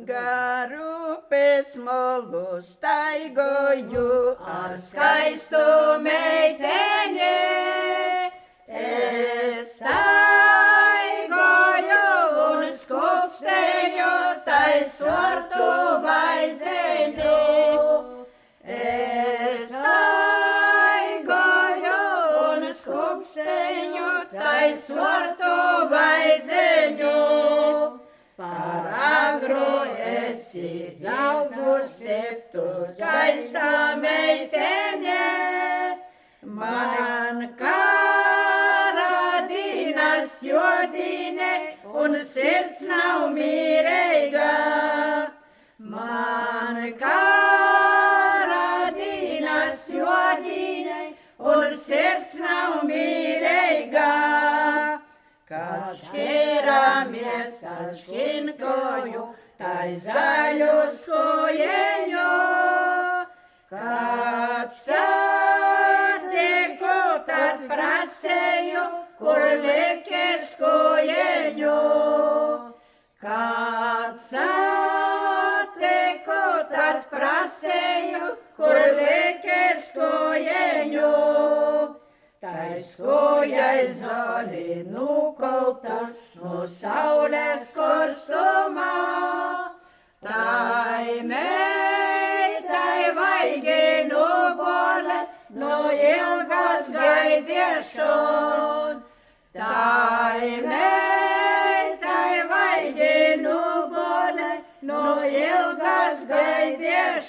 Garupės molų staigoju, ar skaistu meitenė, staigoju un skubstēju tai sortu vaidzeni. Staigoju un skubstēju tai sortu vaidzeni. Par agru esi augusi, tu skaista meitenē, man karadinas jodine un sirds nav mīreiga. Man karadinas jodine un sirds nav mīreiga. Kad šķiramies ar šķinkoju, tai zaļu skojeņu. Kad satieku, tad prasēju, kur liki skojeņu. Kad satieku, tad prasēju, kur liki skojeņu. Tai skojai zoli nukolta no saules korstumā. Tai meitai vaigi nubole no ilgas gaidiešon. Tai meitai vaigi nubole no ilgas gaidiešon.